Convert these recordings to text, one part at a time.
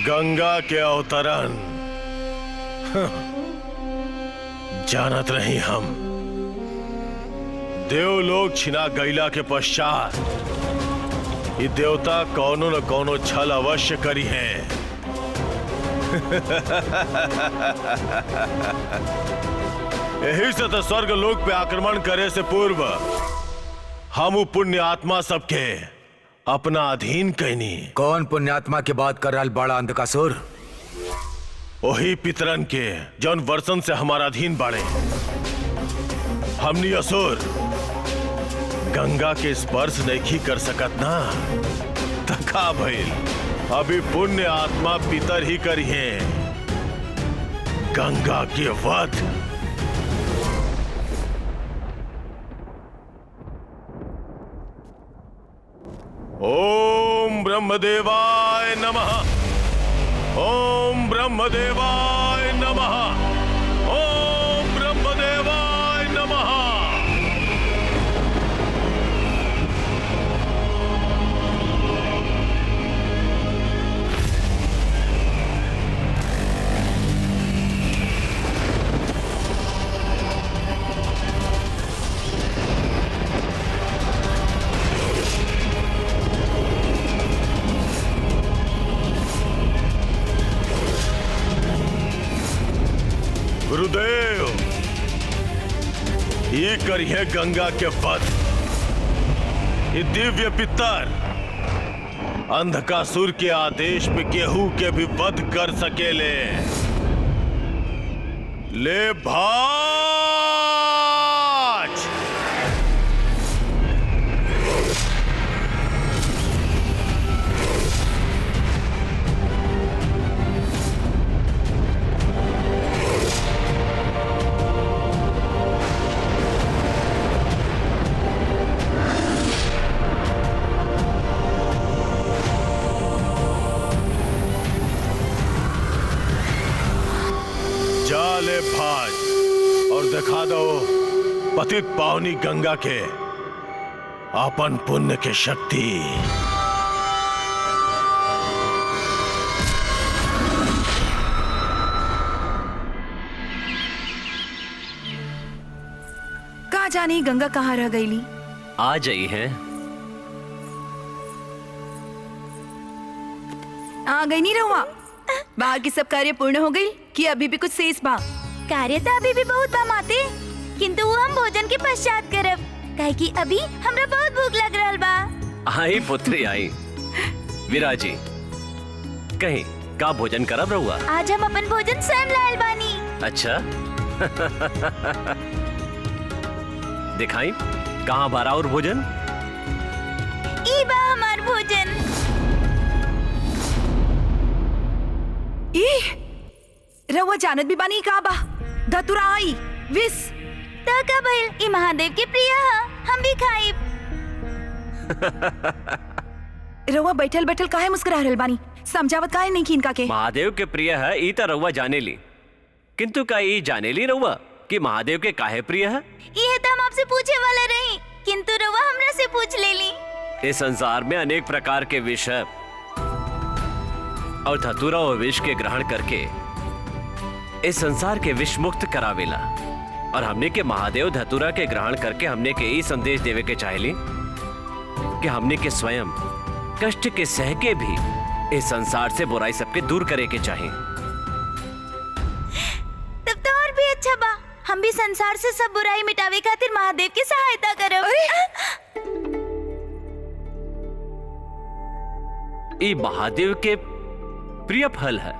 गंगा के अवतरण जानत रही हम। देवलोक छिना गईला के पश्चात ये देवता कौनो न कौनो छल अवश्य करी है। यही से तो स्वर्ग लोक पे आक्रमण करे से पूर्व हम पुण्य आत्मा सबके अपना अधीन कैनी। कौन पुण्यात्मा की बात कर रहा बड़ा अंधकासुर? वही पितरन के जौन वर्षन से हमारा अधीन बाड़े। हमनी असुर गंगा के स्पर्श नहीं कर सकत ना, तका भइल अभी पुण्य आत्मा पितर ही करी है गंगा के वध। ओम ब्रह्मदेवाय नमः। ओम ब्रह्मदेवाय नमः। ओम ब्रह्मदेवाय नमः। गुरुदेव, ये करिए गंगा के वध। ये दिव्य पितर अंधकासुर के आदेश पे केहू के भी वध कर सकेले। ले भाज। ले भाज और दिखा दो पतित पावनी गंगा के आपन पुण्य के शक्ति। कहा जानी गंगा कहाँ रह गईली? आ जाई है। आ गई नहीं रहुआ? बाहर की सब कार्य पूर्ण हो गई कि अभी भी कुछ शेष बा? कार्य तो अभी भी बहुत बा माते, किंतु वो हम भोजन के पश्चात करब, काहे कि अभी हमरा बहुत भूख लग रहल बा। आई पुत्री आई। विराजी कहीं का भोजन करब रहुआ? आज हम अपन भोजन स्वयं लायल बानी। अच्छा। दिखाई कहाँ बारा और भोजन? ई बा हमार भोजन। रहुआ जानत भी बानी का बा? धतुरा आई विष तो का भइल, ई महादेव के प्रिय है, हम भी खाइब। रहुआ बैठल बैठल काहे मुस्कुरा रहल बानी? समझावत काहे नहीं इनका के? महादेव के प्रिय है ई तो रहुआ जाने ली, किंतु का ई जाने ली रहुआ कि महादेव के काहे प्रिय है? ये तो हम आपसे पूछे वाला रही, किंतु रहुआ हमरा से पूछ लेली। इस संसार में अनेक प्रकार के विष है और धतूरा और विष के ग्रहण करके इस संसार के विष मुक्त करावेला। और हमने के महादेव धतूरा के ग्रहण करके हमने के ई संदेश देवे के चाहेली कि हमने के स्वयं कष्ट के सह के भी इस संसार से बुराई सबके दूर करे के चाहे। तब तो और भी अच्छा बा, हम भी संसार से सब बुराई मिटावे खातिर महादेव की सहायता करब। ई महादेव के प्रिय फल है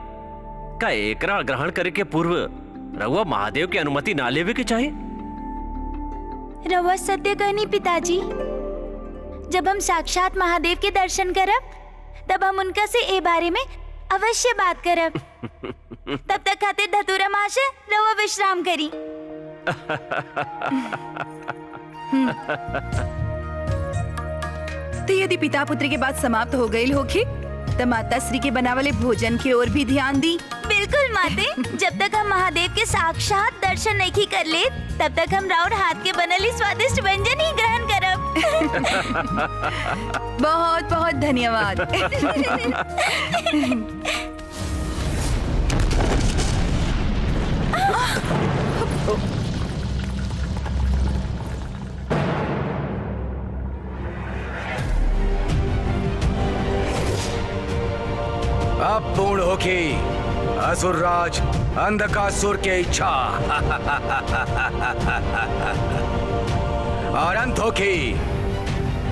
का एकरा ग्रहण करे के पूर्व रहुआ महादेव की अनुमति ना लेवे के चाहे? रहुआ सत्य कहनी पिताजी, जब हम साक्षात महादेव के दर्शन करब तब हम उनका से ए बारे में अवश्य बात करब। तब तक खातिर धतूरा महाशय रहुआ विश्राम करी। तो यदि पिता पुत्री के बाद समाप्त हो गई होगी तो माता श्री के बनावले भोजन की ओर भी ध्यान दी। बिल्कुल माते, जब तक हम महादेव के साक्षात दर्शन नहीं कर ले तब तक हम राउर हाथ के बनली स्वादिष्ट व्यंजन ही ग्रहण करब। बहुत बहुत धन्यवाद। अब पूर्ण होगी असुरराज अंधकासुर की इच्छा और अंत होगी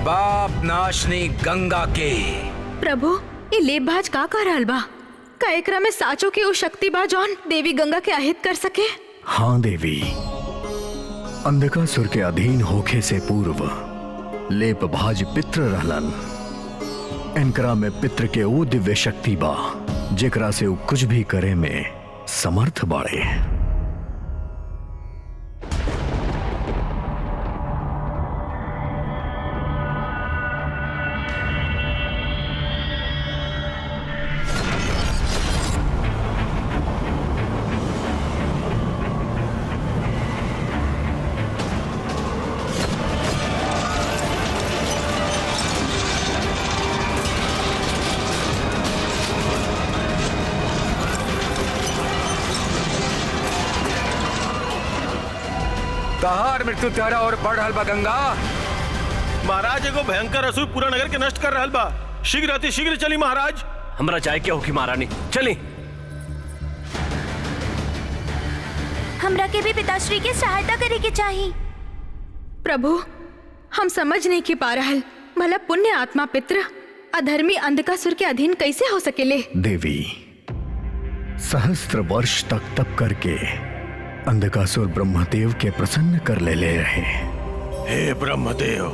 पाप नाशनी गंगा के। प्रभु ये लेबभाज का कह रहल बा? का एकरा में साचो की वो शक्ति बा जौन देवी गंगा के अहित कर सके? हाँ देवी, अंधकासुर के अधीन होखे से पूर्व लेबभाज पितृ रहलन। इनकरा में पितृ के वो दिव्य शक्ति बा जेकरा से वो कुछ भी करे में समर्थ बाड़े। तहार मृत्यु तेरा और बढ़ल बा गंगा। महाराज एगो भयंकर असुर पूरा नगर के नष्ट कर रहल बा। शीघ्र अति शीघ्र चली महाराज। हमरा चाहे क्या होगी महारानी, चली। हमरा के भी पिताश्री के सहायता करे के चाहिए। प्रभु हम समझ नहीं की पा रहल, भला पुण्य आत्मा पितृ अधर्मी अंधकासुर के अधीन कैसे हो सकेले? देवी, सहस्त्र वर्ष तक तप करके अंधकासुर ब्रह्मदेव के प्रसन्न कर ले रहे। हे ब्रह्मदेव,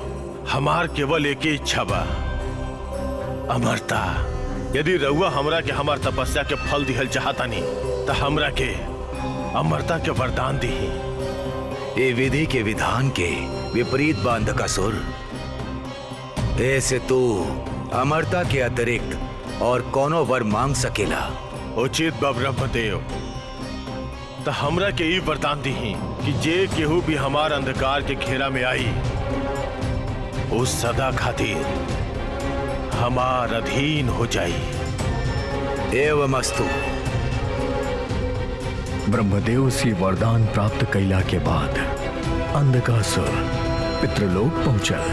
हमार केवल एक ही इच्छा बा, अमरता। यदि रउआ हमरा के हमार तपस्या के फल दिहल चाहतानी तो हमरा के अमरता के वरदान दी। ये विधि के विधान के विपरीत बा अंधकासुर। ऐसे तू अमरता के अतिरिक्त और कोनो वर मांग सकेला? उचित बा ब्रह्मदेव, तो हमरा के ई वरदान दी कि जे केहू भी हमार अंधकार के घेरा में आई उस सदा खातिर हमार अधीन हो जाई। एवमस्तु। ब्रह्मदेव से वरदान प्राप्त कैला के बाद अंधकासुर पितृलोक पहुंचा।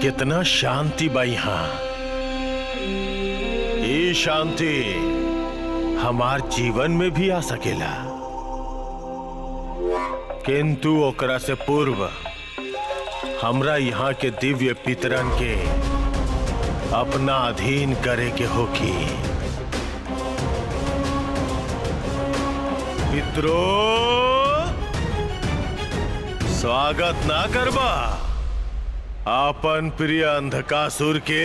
कितना शांति बा यहाँ। ये शांति हमार जीवन में भी आ सकेला, किंतु ओकरा से पूर्व हमरा यहाँ के दिव्य पितरन के अपना अधीन करे के होगी। पितरो स्वागत ना करबा अपन प्रिय अंधकासुर के?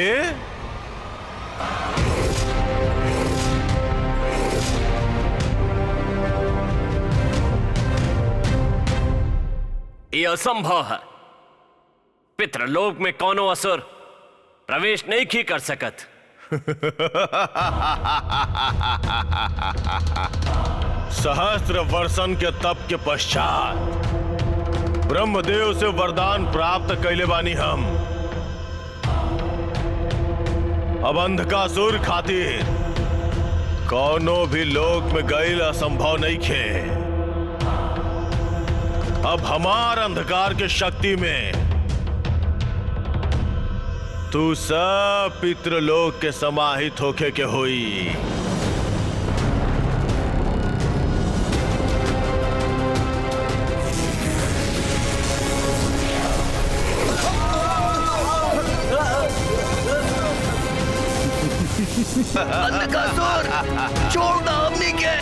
ये असंभव है। पितृलोक में कोनो असुर प्रवेश नहीं की कर सकत। सहस्त्र वर्षन के तप के पश्चात ब्रह्मदेव से वरदान प्राप्त कैले बानी हम। अब अंधकासुर खातिर कोनो भी लोक में गईल असंभव नहीं खे। अब हमार अंधकार के शक्ति में तू सब पितृलोक के समाहित होके के होई। अंधकासुर छोड़ दो हमनी के।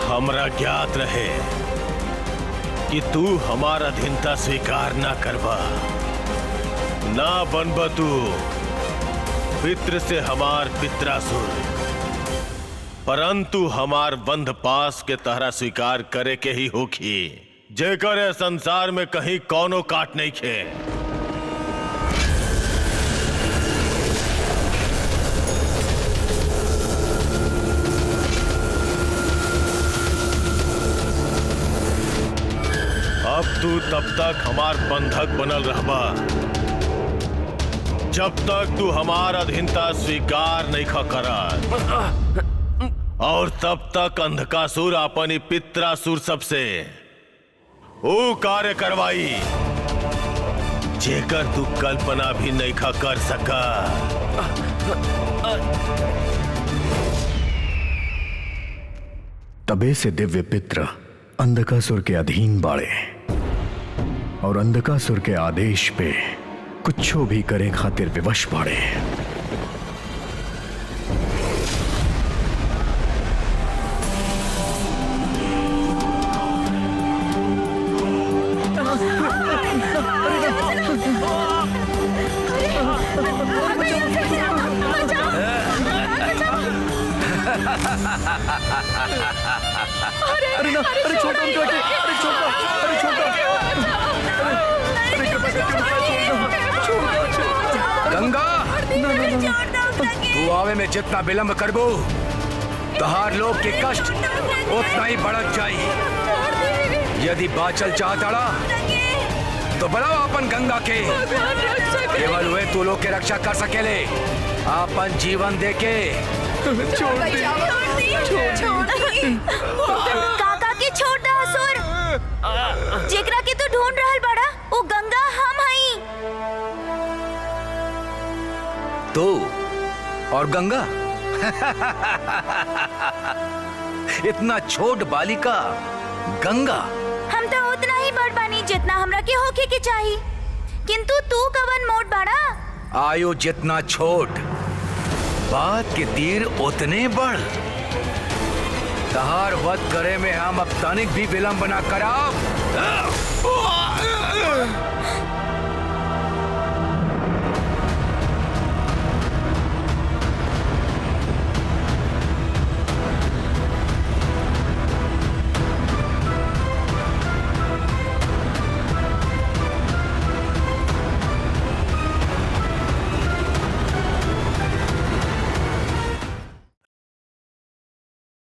हमरा ज्ञात रहे कि तू हमार अधीनता स्वीकार ना करबा, ना बनबा तू पितृ से हमार पित्रासुर, परंतु हमार बंध पास के तहरा स्वीकार करे के ही होखी, जेकर ए संसार में कहीं कौनो काट नहीं खे। अब तू तब तक हमार बंधक बनल रहबा जब तक तू हमार अधीनता स्वीकार नहीं करा, और तब तक अंधकासुर अपनी पित्रासुर सबसे वो कार्य करवाई जेकर तू कल्पना भी नहीं कर सका। तबे से दिव्य पित्र अंधकासुर के अधीन बाड़े और अंधकासुर के आदेश पे कुछो भी करे खातिर विवश बाड़े। अरे ना, अरे छोड़ो हमको, अरे छोड़ो, अरे छोड़ो, गंगा, तू आवे में जितना विलंब करबो तहार लोग के कष्ट उतना ही बढ़त जाई। यदि बाचल चाहताड़ा तो बुलाओ अपन गंगा के, केवल वे तू लोग के रक्षा कर सकेले अपन जीवन देके। काका के छोड़ दे असुर, जेकरा के तू ढूंढ रहल बड़ा वो गंगा हम हई। तू और गंगा इतना छोट बालिका गंगा। हम तो उतना ही बड़ बानी जितना हमरा के होके के चाहिए, किंतु तू कवन मोट बड़ा। आयु जितना छोट बात के तीर उतने बढ़। तहार वध करे में हम अब तनिक भी विलंब न कराब।